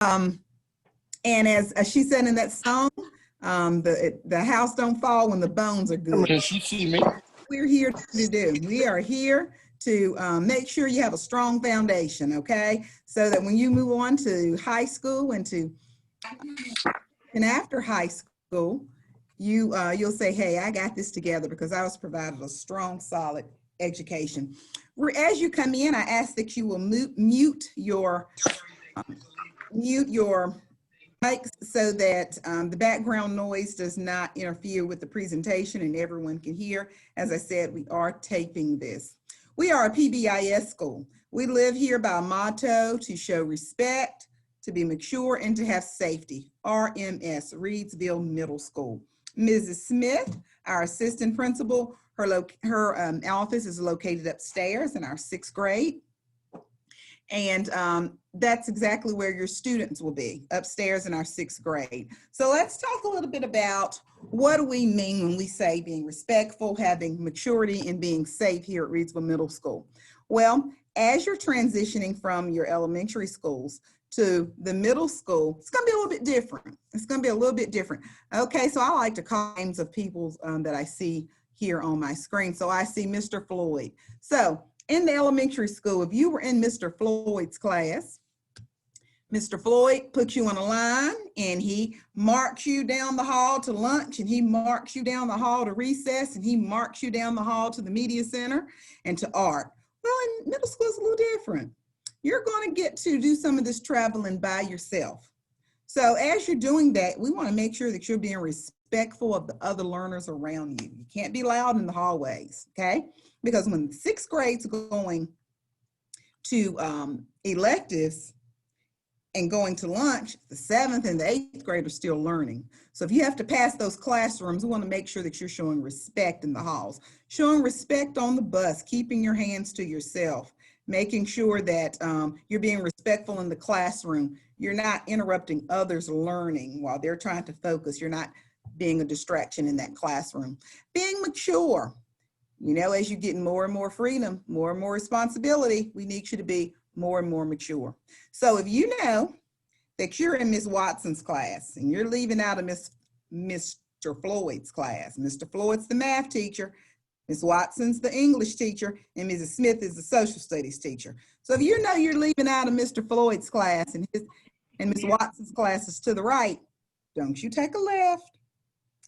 And as she said in that song, the house don't fall when the bones are good. Can she see me? We're here to do. We are here to make sure you have a strong foundation, okay? So that when you move on to high school and after high school, you'll say, hey, I got this together because I was provided a strong, solid education. As you come in, I ask that you will mute your mics so that the background noise does not interfere with the presentation and everyone can hear. As I said, we are taping this. We are a PBIS school. We live here by a motto to show respect, to be mature, and to have safety. RMS, Reedsville Middle School. Mrs. Smith, our assistant principal, her office is located upstairs in our 6th grade. And that's exactly where your students will be, upstairs in our 6th grade. So let's talk a little bit about what do we mean when we say being respectful, having maturity, and being safe here at Reedsville Middle School. Well, as you're transitioning from your elementary schools to the middle school, it's gonna be a little bit different. It's gonna be a little bit different. Okay, so I like to call names of people that I see here on my screen. So I see Mr. Floyd. So in the elementary school, if you were in Mr. Floyd's class, Mr. Floyd puts you on a line and he marks you down the hall to lunch, and he marks you down the hall to recess, and he marks you down the hall to the media center and to art. Well, in middle school, it's a little different. You're going to get to do some of this traveling by yourself. So as you're doing that, we want to make sure that you're being respectful of the other learners around you. You can't be loud in the hallways, okay? Because when 6th grade's going to electives and going to lunch, the 7th and the 8th grade are still learning. So if you have to pass those classrooms, we want to make sure that you're showing respect in the halls, showing respect on the bus, keeping your hands to yourself, making sure that you're being respectful in the classroom. You're not interrupting others learning while they're trying to focus. You're not being a distraction in that classroom. Being mature. You know, as you get more and more freedom, more and more responsibility, we need you to be more and more mature. So if you know that you're in Ms. Watson's class and you're leaving out of Mr. Floyd's class, Mr. Floyd's the math teacher, Ms. Watson's the English teacher, and Mrs. Smith is the social studies teacher. So if you know you're leaving out of Mr. Floyd's class and Ms. Watson's class is to the right, don't you take a left,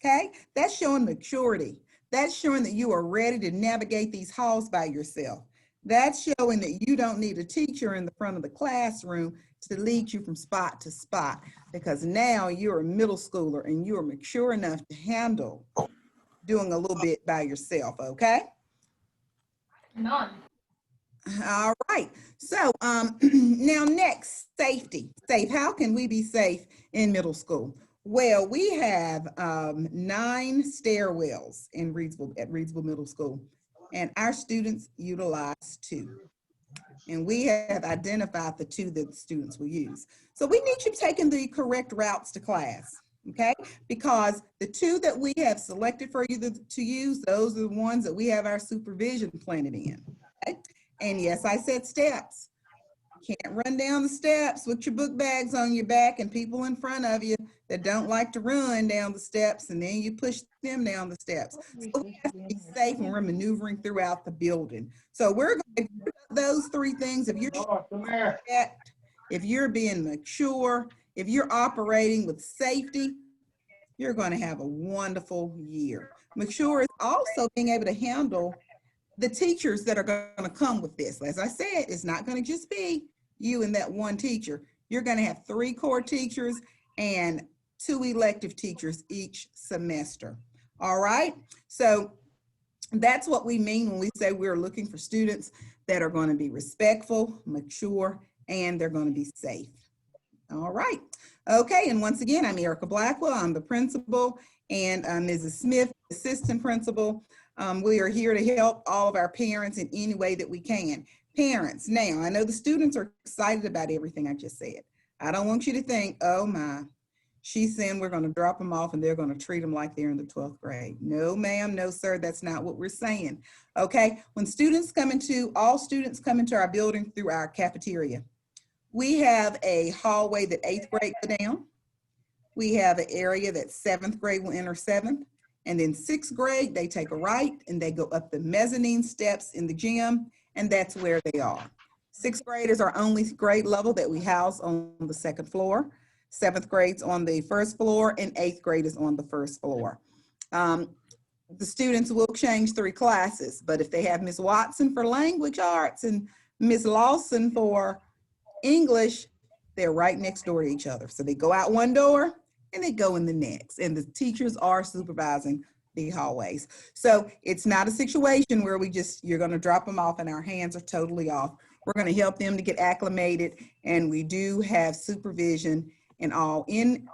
okay? That's showing maturity. That's showing that you are ready to navigate these halls by yourself. That's showing that you don't need a teacher in the front of the classroom to lead you from spot to spot, because now you're a middle schooler and you are mature enough to handle doing a little bit by yourself, okay? None. All right, so now next, safety. Safe, how can we be safe in middle school? Well, we have 9 stairwells in Reedsville Middle School, and our students utilize 2. And we have identified the 2 that the students will use. So we need you taking the correct routes to class, okay? Because the 2 that we have selected for you to use, those are the ones that we have our supervision planted in, okay? And yes, I said steps. You can't run down the steps with your book bags on your back and people in front of you that don't like to run down the steps, and then you push them down the steps. So we have to be safe when we're maneuvering throughout the building. So we're going to do those 3 things. If you're if you're being mature, if you're operating with safety, you're going to have a wonderful year. Mature is also being able to handle the teachers that are going to come with this. As I said, it's not going to just be you and that one teacher. You're going to have 3 core teachers and 2 elective teachers each semester. All right, so that's what we mean when we say we're looking for students that are going to be respectful, mature, and they're going to be safe. All right, okay, and once again, I'm Erica Blackwell. I'm the principal, and Mrs. Smith, assistant principal. We are here to help all of our parents in any way that we can. Parents, now, I know the students are excited about everything I just said. I don't want you to think, oh my, she's saying we're going to drop them off and they're going to treat them like they're in the 12th grade. No, ma'am, no, sir, that's not what we're saying. Okay, when students come into, all students come into our building through our cafeteria. We have a hallway that 8th grade go down. We have an area that 7th grade will enter 7th. And then 6th grade, they take a right and they go up the mezzanine steps in the gym, and that's where they are. 6th grade is our only grade level that we house on the 2nd floor. 7th grade's on the 1st floor, and 8th grade is on the 1st floor. The students will change 3 classes, but if they have Miss Watson for language arts and Miss Lawson for English, they're right next door to each other. So they go out one door and they go in the next, and the teachers are supervising the hallways. So it's not a situation where you're gonna drop them off and our hands are totally off. We're gonna help them to get acclimated, and we do have supervision and all in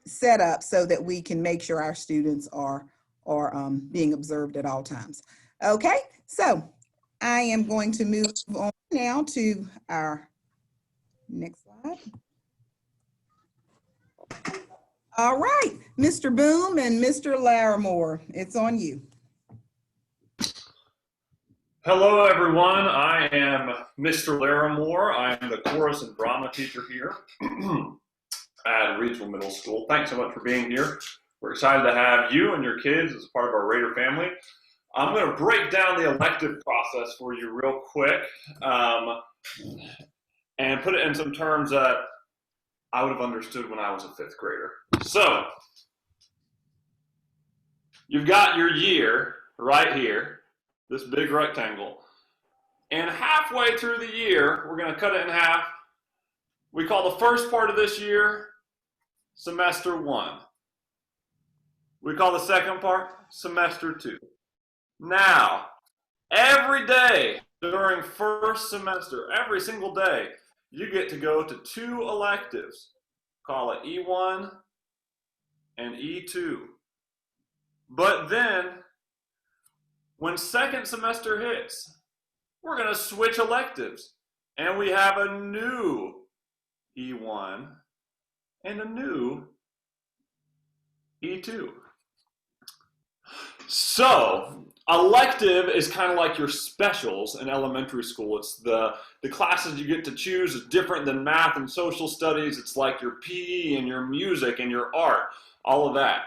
set up so that we can make sure our students are being observed at all times. Okay, so I am going to move on now to our next slide. All right, Mr. Boom and Mr. Larimore, it's on you. Hello, everyone. I am Mr. Larimore. I am the chorus and drama teacher here at Reidsville Middle School. Thanks so much for being here. We're excited to have you and your kids as part of our Raider family. I'm going to break down the elective process for you real quick and put it in some terms that I would have understood when I was a 5th grader. So, you've got your year right here, this big rectangle, and halfway through the year, we're going to cut it in half. We call the first part of this year semester 1. We call the second part semester 2. Now, every day during first semester, every single day, you get to go to 2 electives. Call it E1 and E2. But then, when second semester hits, we're going to switch electives. And we have a new E1 and a new E2. So, elective is kind of like your specials in elementary school. It's the classes you get to choose is different than math and social studies. It's like your PE and your music and your art, all of that.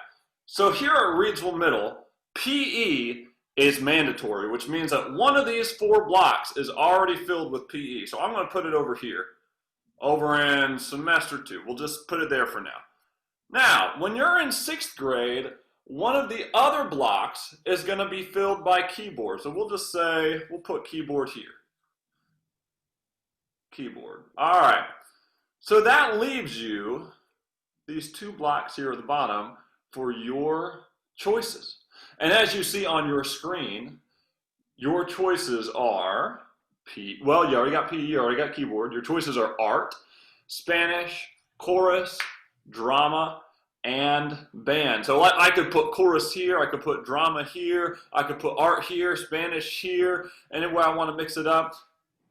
So here at Reidsville Middle, PE is mandatory, which means that one of these 4 blocks is already filled with PE. So I'm going to put it over here, over in semester 2. We'll just put it there for now. Now, when you're in 6th grade, one of the other blocks is going to be filled by keyboard. So we'll just say, we'll put keyboard here. Keyboard. All right. So that leaves you these 2 blocks here at the bottom for your choices. And as you see on your screen, your choices are well, you already got PE, you already got keyboard. Your choices are art, Spanish, chorus, drama, and band. So I could put chorus here, I could put drama here, I could put art here, Spanish here, anywhere I want to mix it up.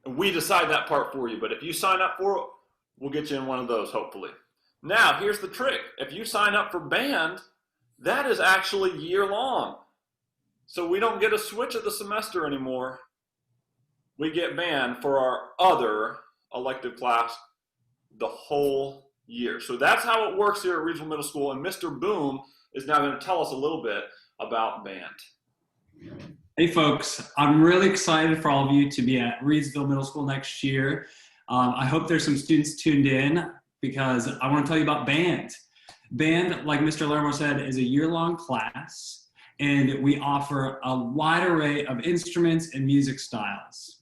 We decide that part for you, but if you sign up for it, we'll get you in one of those, hopefully. Now, here's the trick. If you sign up for band, that is actually year-long. So we don't get a switch at the semester anymore. We get band for our other elective class the whole year. So that's how it works here at Reidsville Middle School, and Mr. Boom is now going to tell us a little bit about band. Hey folks, I'm really excited for all of you to be at Reidsville Middle School next year. I hope there's some students tuned in because I want to tell you about band. Band, like Mr. Larimore said, is a year-long class, and we offer a wide array of instruments and music styles.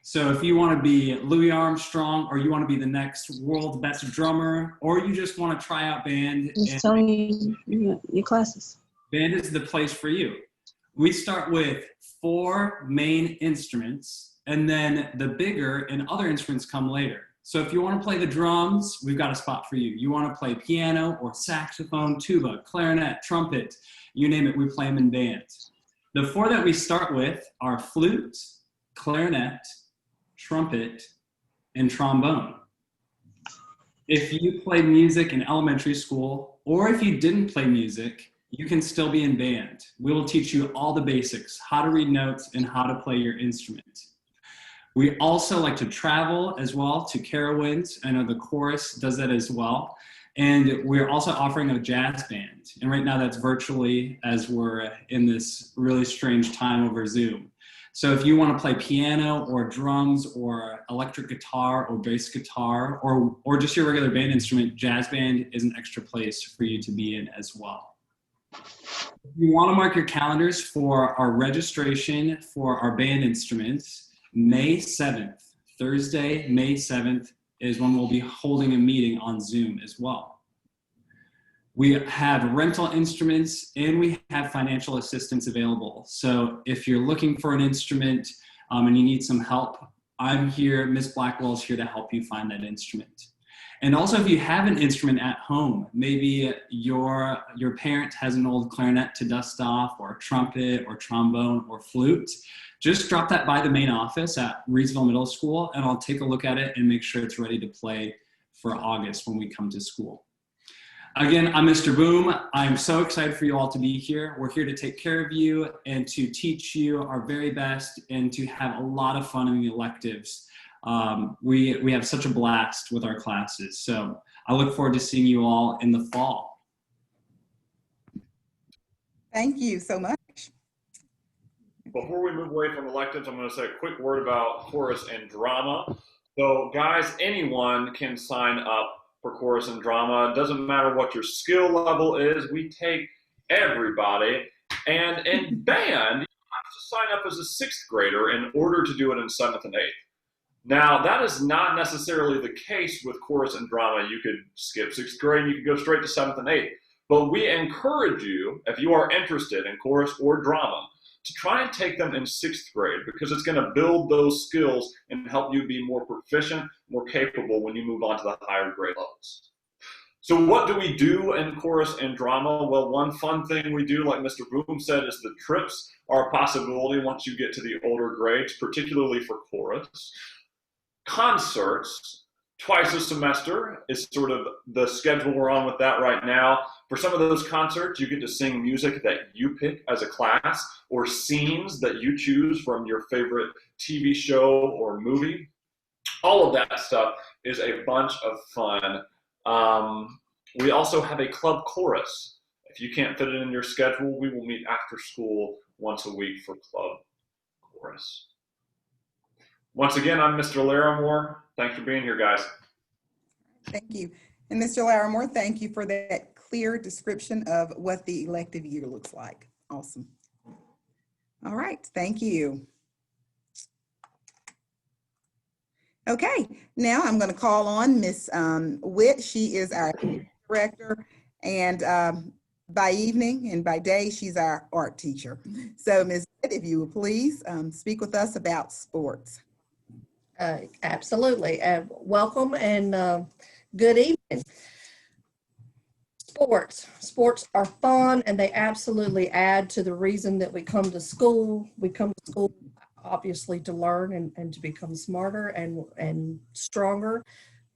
So if you want to be Louis Armstrong, or you want to be the next world's best drummer, or you just want to try out band, just tell me your classes. Band is the place for you. We start with 4 main instruments, and then the bigger and other instruments come later. So if you want to play the drums, we've got a spot for you. You want to play piano or saxophone, tuba, clarinet, trumpet, you name it, we play them in band. The 4 that we start with are flute, clarinet, trumpet, and trombone. If you play music in elementary school, or if you didn't play music, you can still be in band. We will teach you all the basics, how to read notes and how to play your instrument. We also like to travel as well to Carowinds. I know the chorus does that as well. And we're also offering a jazz band. And right now that's virtually as we're in this really strange time over Zoom. So if you want to play piano or drums or electric guitar or bass guitar or just your regular band instrument, jazz band is an extra place for you to be in as well. If you want to mark your calendars for our registration for our band instruments, May 7th, Thursday, May 7th, is when we'll be holding a meeting on Zoom as well. We have rental instruments and we have financial assistance available. So if you're looking for an instrument and you need some help, I'm here, Ms. Blackwell's here to help you find that instrument. And also if you have an instrument at home, maybe your parent has an old clarinet to dust off or trumpet or trombone or flute, just drop that by the main office at Reedsville Middle School and I'll take a look at it and make sure it's ready to play for August when we come to school. Again, I'm Mr. Boom. I'm so excited for you all to be here. We're here to take care of you and to teach you our very best and to have a lot of fun in the electives. We have such a blast with our classes. So I look forward to seeing you all in the fall. Thank you so much. Before we move away from electives, I'm going to say a quick word about chorus and drama. So guys, anyone can sign up for chorus and drama. It doesn't matter what your skill level is. We take everybody. And in band, you have to sign up as a 6th grader in order to do it in 7th and 8th. Now, that is not necessarily the case with chorus and drama. You could skip 6th grade, you could go straight to 7th and 8th. But we encourage you, if you are interested in chorus or drama, to try and take them in 6th grade because it's going to build those skills and help you be more proficient, more capable when you move on to the higher grade levels. So what do we do in chorus and drama? Well, one fun thing we do, like Mr. Boom said, is the trips are a possibility once you get to the older grades, particularly for chorus. Concerts, twice a semester is sort of the schedule we're on with that right now. For some of those concerts, you get to sing music that you pick as a class or scenes that you choose from your favorite TV show or movie. All of that stuff is a bunch of fun. We also have a club chorus. If you can't fit it in your schedule, we will meet after school once a week for club chorus. Once again, I'm Mr. Larimore. Thanks for being here, guys. Thank you. And Mr. Larimore, thank you for that clear description of what the elective year looks like. Awesome. All right, thank you. Okay, now I'm going to call on Miss Witt. She is our director, and by evening and by day, she's our art teacher. So Ms. Witt, if you would please speak with us about sports. Absolutely. Welcome and good evening. Sports are fun and they absolutely add to the reason that we come to school. We come to school obviously to learn and to become smarter and stronger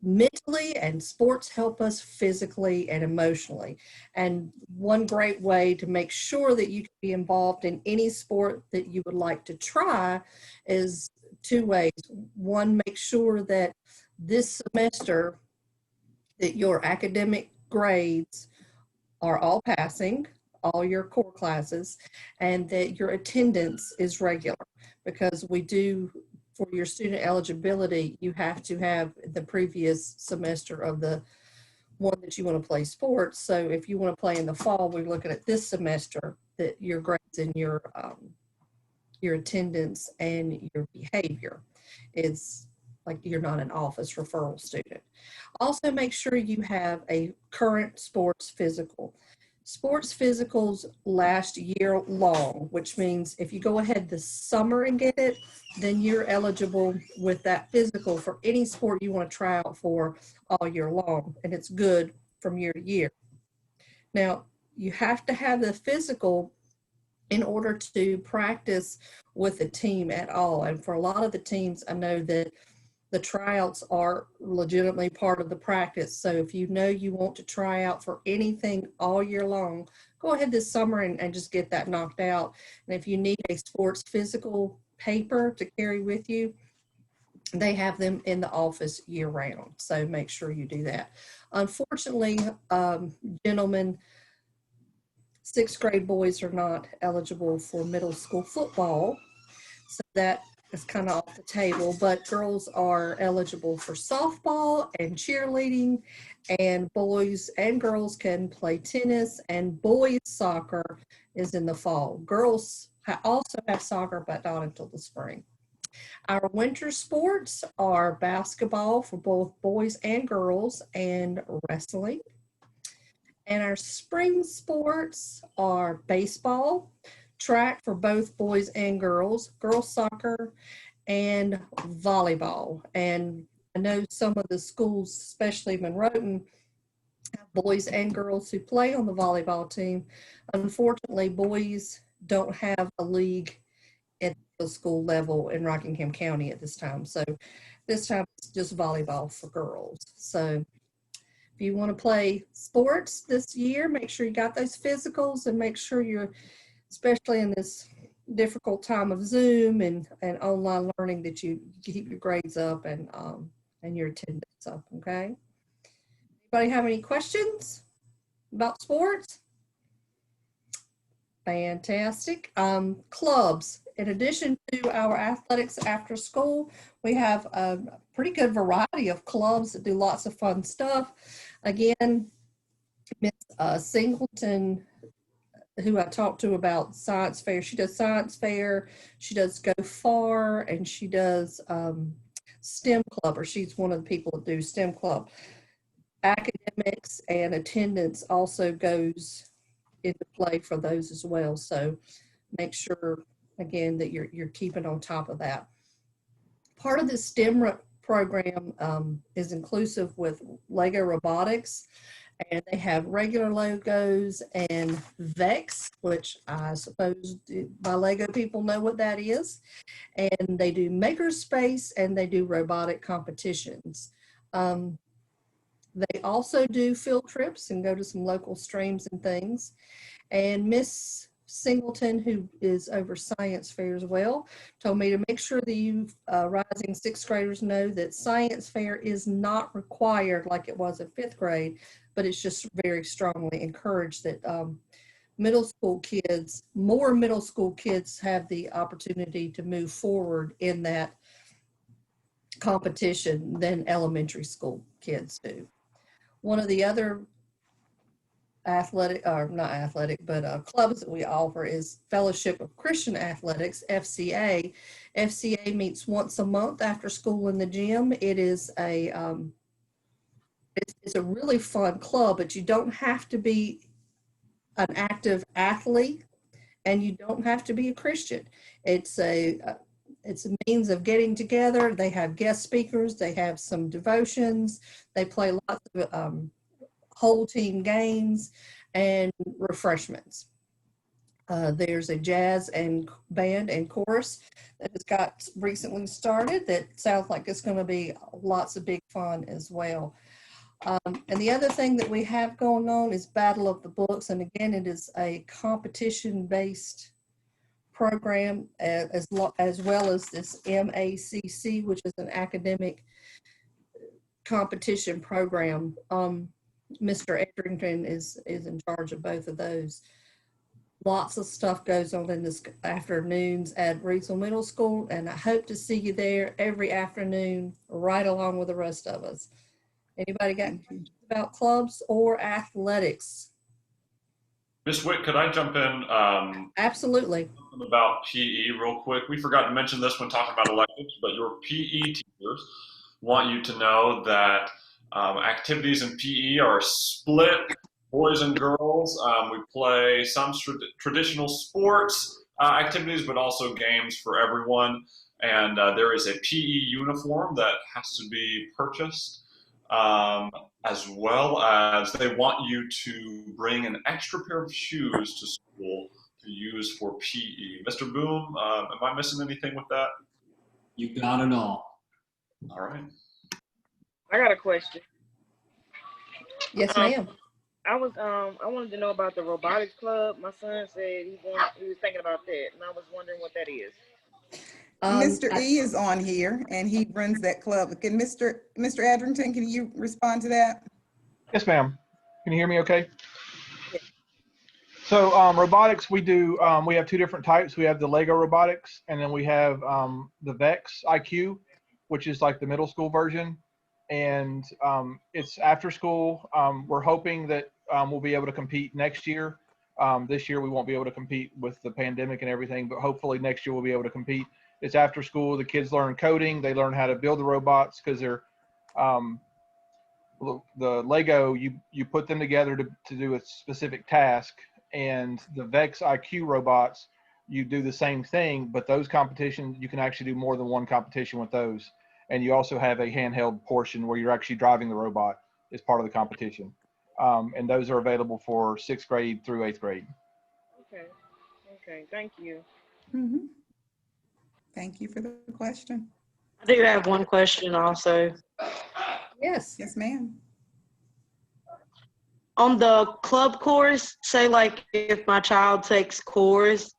mentally, and sports help us physically and emotionally. And one great way to make sure that you can be involved in any sport that you would like to try is 2 ways. One, make sure that this semester that your academic grades are all passing, all your core classes, and that your attendance is regular, because we do, for your student eligibility, you have to have the previous semester of the one that you want to play sports. So if you want to play in the fall, we're looking at this semester that your grades and your attendance and your behavior is like you're not an office referral student. Also, make sure you have a current sports physical. Sports physicals last year long, which means if you go ahead this summer and get it, then you're eligible with that physical for any sport you want to try out for all year long, and it's good from year to year. Now, you have to have the physical in order to practice with a team at all. And for a lot of the teams, I know that the tryouts are legitimately part of the practice. So if you know you want to try out for anything all year long, go ahead this summer and just get that knocked out. And if you need a sports physical paper to carry with you, They have them in the office year round, so make sure you do that. Unfortunately, gentlemen, sixth grade boys are not eligible for middle school football, so that is kind of off the table, but girls are eligible for softball and cheerleading, and boys and girls can play tennis, and boys soccer is in the fall. Girls also have soccer, but not until the spring. Our winter sports are basketball for both boys and girls and wrestling. And our spring sports are baseball, track for both boys and girls soccer, and volleyball. And I know some of the schools, especially Monroe, have boys and girls who play on the volleyball team. Unfortunately, boys don't have a league at the school level in Rockingham County at this time. So this time it's just volleyball for girls. So if you want to play sports this year, make sure you got those physicals, and make sure you're, especially in this difficult time of Zoom and online learning, that you keep your grades up and your attendance up, okay? Anybody have any questions about sports? Fantastic. Clubs. In addition to our athletics after school, we have a pretty good variety of clubs that do lots of fun stuff. Again, Miss Singleton, who I talked to about science fair, she does science fair, she does Go Far, and she does STEM club, or she's one of the people that do STEM club. Academics and attendance also goes into play for those as well. So make sure, again, that you're keeping on top of that. Part of the STEM program is inclusive with Lego Robotics, and they have regular Legos and VEX, which I suppose my Lego people know what that is. And they do Makerspace, and they do robotic competitions. They also do field trips and go to some local streams and things. And Miss Singleton, who is over science fair as well, told me to make sure that you rising sixth graders know that science fair is not required like it was in fifth grade, but it's just very strongly encouraged that middle school kids, more middle school kids have the opportunity to move forward in that competition than elementary school kids do. One of the other athletic, or not athletic, but clubs that we offer is Fellowship of Christian Athletics, FCA. FCA meets once a month after school in the gym. It is it's a really fun club, but you don't have to be an active athlete, and you don't have to be a Christian. It's a means of getting together. They have guest speakers. They have some devotions. They play lots of whole team games and refreshments. There's a jazz and band and chorus that has got recently started that sounds like it's going to be lots of big fun as well. And the other thing that we have going on is Battle of the Books. And again, it is a competition-based program as well as this MACC, which is an academic competition program. Mr. Edrington is in charge of both of those. Lots of stuff goes on in this afternoons at Reidsville Middle School, and I hope to see you there every afternoon right along with the rest of us. Anybody got questions about clubs or athletics? Ms. Witt, could I jump in? Absolutely. About PE real quick. We forgot to mention this when talking about electives, but your PE teachers want you to know that activities in PE are split, boys and girls. We play some traditional sports activities, but also games for everyone. And there is a PE uniform that has to be purchased, as well as they want you to bring an extra pair of shoes to school to use for PE. Mr. Boom, am I missing anything with that? You got it all. All right. I got a question. Yes, ma'am. I wanted to know about the robotics club. My son said he was thinking about that, and I was wondering what that is. Mr. E is on here and he runs that club. Can Mr. Adrington, can you respond to that? Yes, ma'am. Can you hear me okay? So robotics, we have two different types. We have the Lego robotics, and then we have the VEX IQ, which is like the middle school version. And it's after school. We're hoping that we'll be able to compete next year. This year we won't be able to compete with the pandemic and everything, but hopefully next year we'll be able to compete. It's after school. The kids learn coding. They learn how to build the robots because they're the Lego, you put them together to do a specific task, and the VEX IQ robots, you do the same thing, but those competitions, you can actually do more than one competition with those. And you also have a handheld portion where you're actually driving the robot as part of the competition. And those are available for 6th grade through 8th grade. Okay, thank you. Mhm. Thank you for the question. I do have one question also. Yes. Yes, ma'am. On the club chorus, say like if my child takes chorus,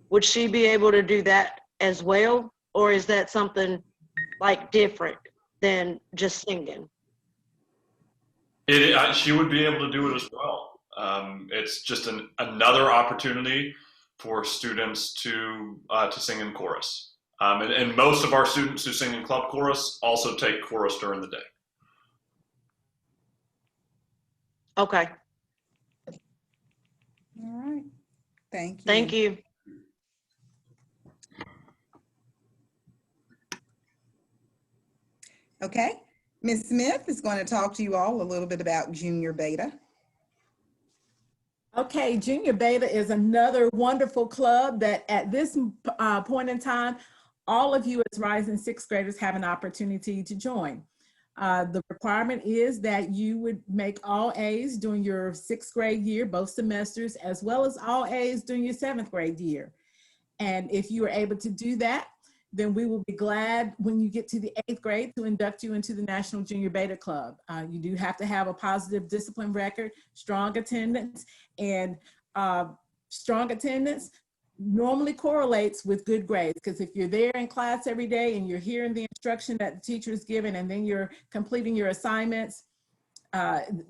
would she be able to do that as well? Or is that something like different than just singing? She would be able to do it as well. It's just another opportunity for students to sing in chorus. And most of our students who sing in club chorus also take chorus during the day. Okay, All right. Thank you. thank you. Okay. Ms. Smith is going to talk to you all a little bit about Junior Beta. Okay, Junior Beta is another wonderful club that at this point in time, all of you as rising 6th graders have an opportunity to join. The requirement is that you would make all A's during your 6th grade year, both semesters, as well as all A's during your 7th grade year. And if you are able to do that, then we will be glad when you get to the 8th grade to induct you into the National Junior Beta Club. You do have to have a positive discipline record, strong attendance, and strong attendance normally correlates with good grades, because if you're there in class every day and you're hearing the instruction that the teacher is giving and then you're completing your assignments,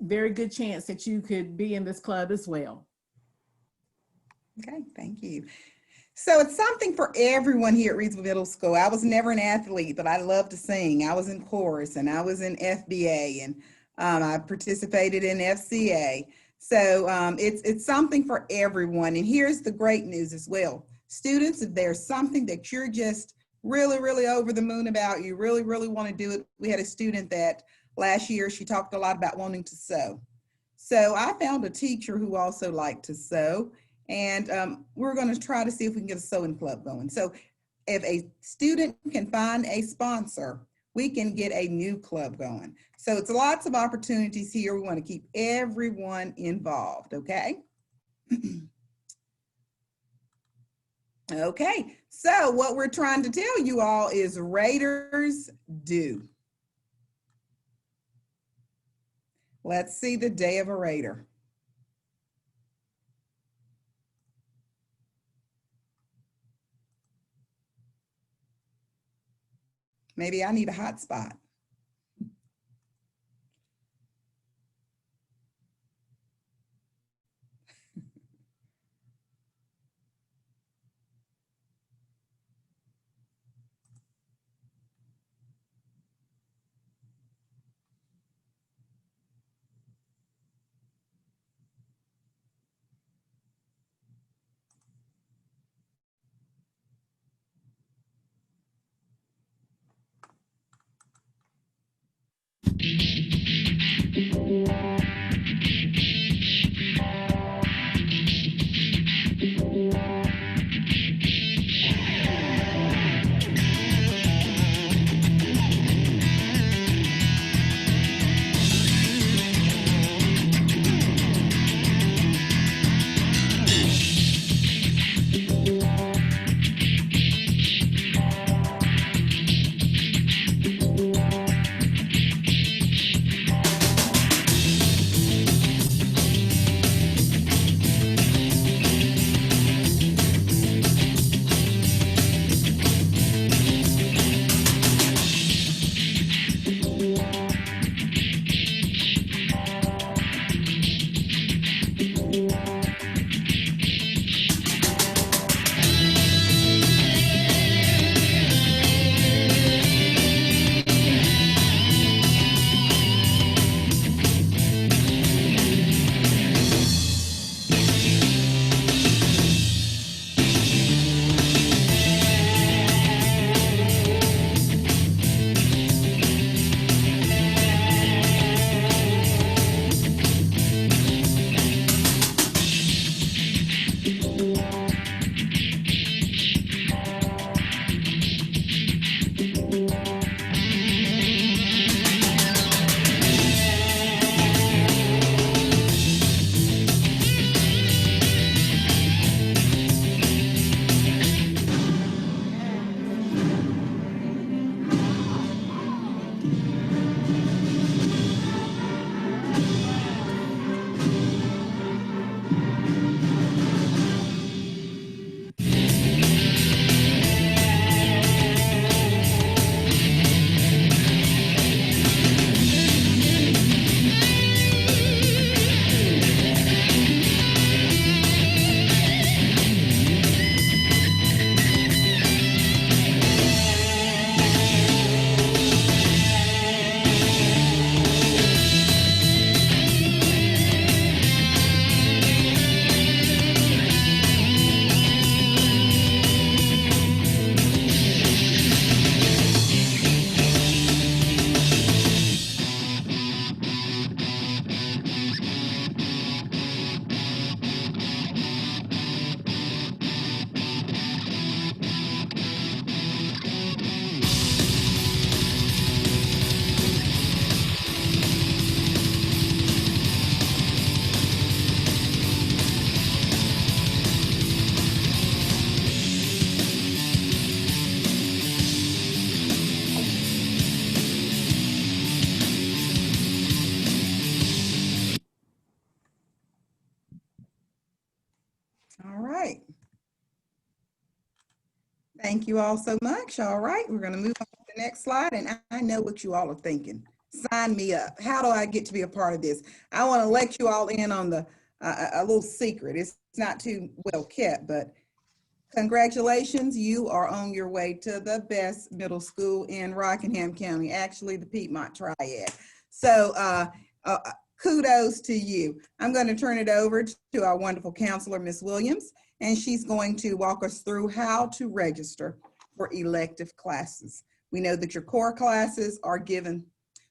very good chance that you could be in this club as well. Okay, thank you. So it's something for everyone here at Reedsville Middle School. I was never an athlete, but I love to sing. I was in chorus and I was in FBA, and I participated in FCA. So it's something for everyone. And here's the great news as well. Students, if there's something that you're just really, really over the moon about, you really, really want to do it. We had a student that last year, she talked a lot about wanting to sew. So I found a teacher who also liked to sew. And we're going to try to see if we can get a sewing club going. So if a student can find a sponsor, we can get a new club going. So it's lots of opportunities here. We want to keep everyone involved, okay? Okay, so what we're trying to tell you all is Raiders do. Let's see the day of a Raider. Maybe I need a hotspot. All right. Thank you all so much. All right, we're going to move on to the next slide. And I know what you all are thinking. Sign me up. How do I get to be a part of this? I want to let you all in on the a little secret. It's not too well kept, but congratulations. You are on your way to the best middle school in Rockingham County, actually the Piedmont Triad. So kudos to you. I'm going to turn it over to our wonderful counselor, Ms. Williams, and she's going to walk us through how to register for elective classes. We know that your core classes are given,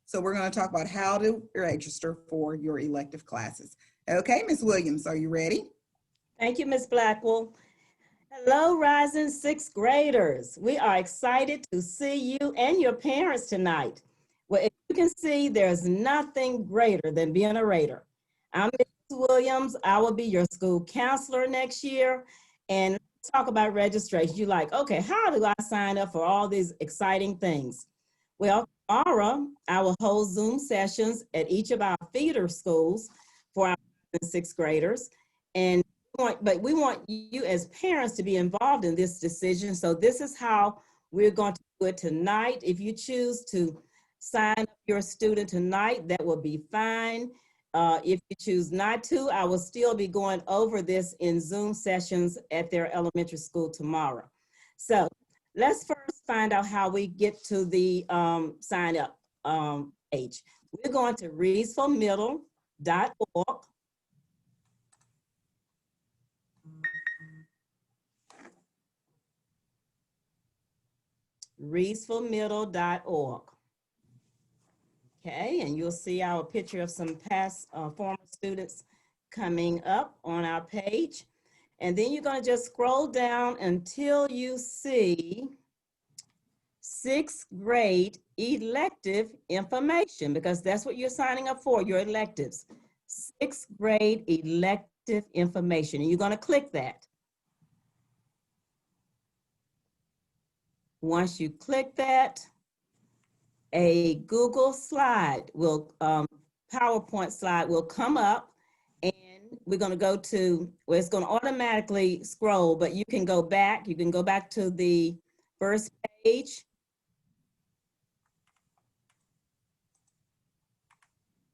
so we're going to talk about how to register for your elective classes. Okay, Ms. Williams, are you ready? Thank you, Ms. Blackwell. Hello, rising sixth graders. We are excited to see you and your parents tonight. Well, as you can see, there's nothing greater than being a Raider. I'm Ms. Williams. I will be your school counselor next year. And let's talk about registration. You're like, okay, how do I sign up for all these exciting things? Well, tomorrow I will hold Zoom sessions at each of our feeder schools for our sixth graders. And we want you as parents to be involved in this decision. So this is how we're going to do it tonight. If you choose to sign up your student tonight, that will be fine. If you choose not to, I will still be going over this in Zoom sessions at their elementary school tomorrow. So let's first find out how we get to the sign up page. We're going to reedsformiddle.org. reedsformiddle.org. Okay, and you'll see our picture of some past former students coming up on our page. And then you're going to just scroll down until you see sixth grade elective information, because that's what you're signing up for, your electives. Sixth grade elective information, and you're going to click that. Once you click that, a Google slide will, PowerPoint slide will come up, and we're going to go to, well, it's going to automatically scroll, but you can go back. You can go back to the first page,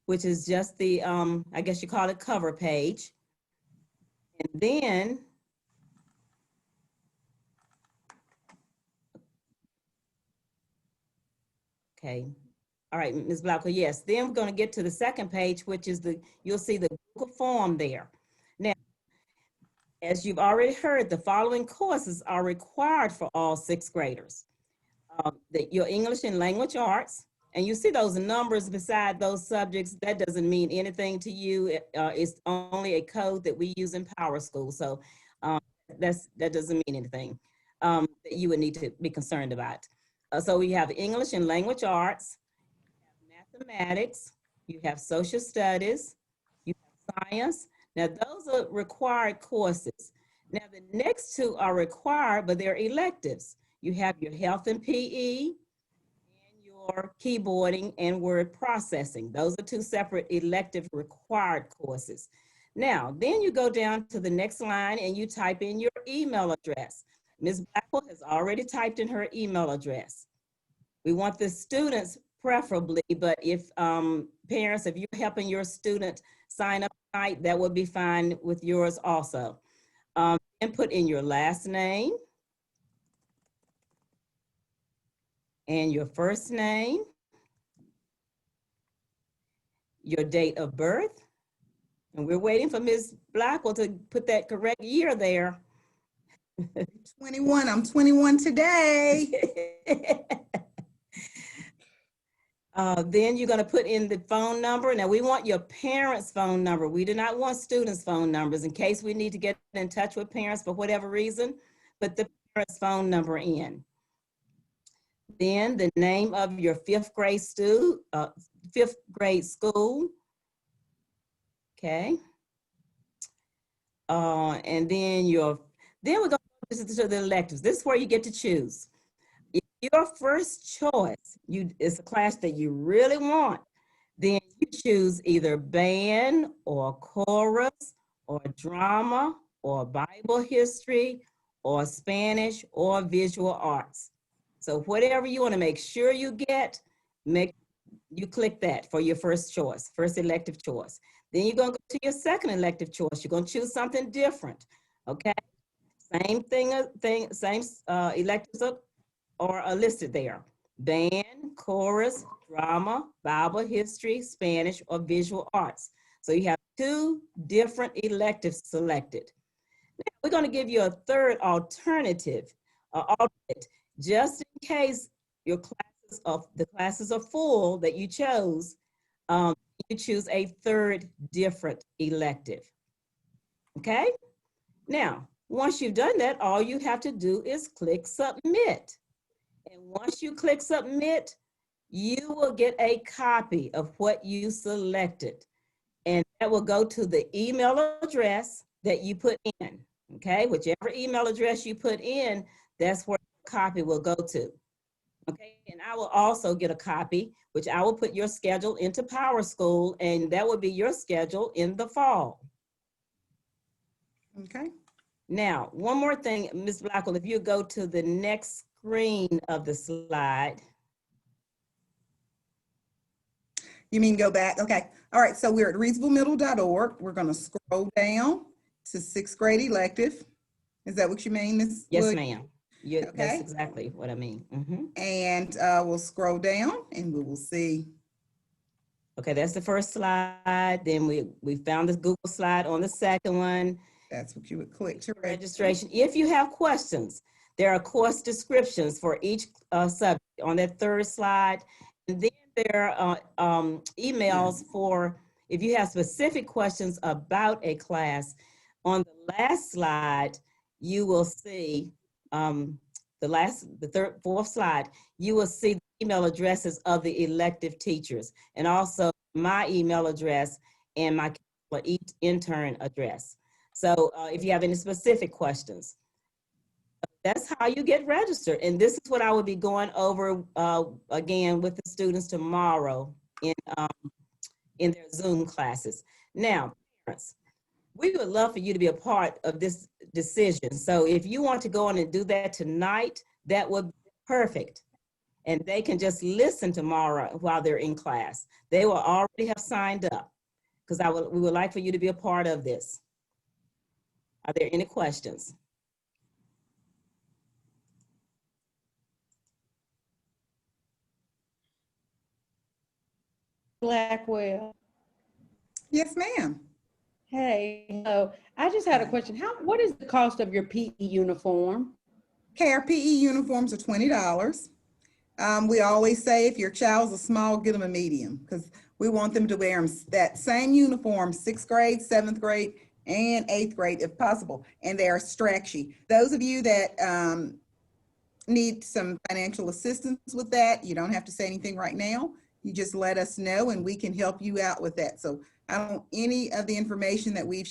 which is just the, I guess you call it cover page. And then, okay. All right, Ms. Blackwell, yes. Then we're going to get to the second page, which is you'll see the Google form there. Now, as you've already heard, the following courses are required for all sixth graders. Your English and language arts, and you see those numbers beside those subjects. That doesn't mean anything to you. It's only a code that we use in PowerSchool. So that doesn't mean anything that you would need to be concerned about. So we have English and language arts, you have mathematics, you have social studies, you have science. Now those are required courses. Now the next two are required, but they're electives. You have your health and PE and your keyboarding and word processing. Those are two separate elective required courses. Now, then you go down to the next line and you type in your email address. Ms. Blackwell has already typed in her email address. We want the students preferably, but if parents, if you're helping your student sign up tonight, that would be fine with yours also. And put in your last name and your first name, your date of birth, and we're waiting for Ms. Blackwell to put that correct year there. 21, I'm 21 today. Then you're going to put in the phone number. Now we want your parents' phone number. We do not want students' phone numbers in case we need to get in touch with parents for whatever reason. Put the parents' phone number in. Then the name of your fifth grade school. Okay. And then we're going to the electives. This is where you get to choose. If your first choice is a class that you really want, then you choose either band or chorus or drama or Bible history or Spanish or visual arts. So whatever you want to make sure you get, you click that for your first choice, first elective choice. Then you're going to go to your second elective choice. You're going to choose something different. Okay. Same same electives are listed there. Band, chorus, drama, Bible history, Spanish, or visual arts. So you have 2 different electives selected. Now we're going to give you a third alternative, alternate, just in case your classes are full that you chose. You choose a third different elective. Okay? Now, once you've done that, all you have to do is click submit. And once you click submit, you will get a copy of what you selected. And that will go to the email address that you put in. Okay, whichever email address you put in, that's where the copy will go to. Okay, and I will also get a copy, which I will put your schedule into PowerSchool, and that will be your schedule in the fall. Okay. Now, one more thing, Ms. Blackwell, if you go to the next screen of the slide. You mean go back? Okay. All right. So we're at reedsvillemiddle.org. We're going to scroll down to 6th grade elective. Is that what you mean, Ms. Yes, Wood? ma'am. Okay. That's exactly what I mean. And we'll scroll down and we will see. Okay, that's the first slide. Then we found this Google slide on the second one. That's what you would click to Registration. If you have questions, there are course descriptions for each subject on that third slide. And then there are emails for if you have specific questions about a class. On the last slide, you will see the fourth slide, you will see the email addresses of the elective teachers and also my email address and my each intern address. So if you have any specific questions, that's how you get registered. And this is what I will be going over again with the students tomorrow in their Zoom classes. Now, parents, we would love for you to be a part of this decision. So if you want to go on and do that tonight, that would be perfect. And they can just listen tomorrow while they're in class. They will already have signed up because we would like for you to be a part of this. Are there any questions? Blackwell. Yes, ma'am. Hey, so I just had a question. What is the cost of your PE uniform? Okay, our PE uniforms are $20. We always say if your child's a small, get them a medium because we want them to wear that same uniform 6th grade, 7th grade, and 8th grade if possible. And they are stretchy. Those of you that need some financial assistance with that, you don't have to say anything right now. You just let us know and we can help you out with that. So any of the information that we've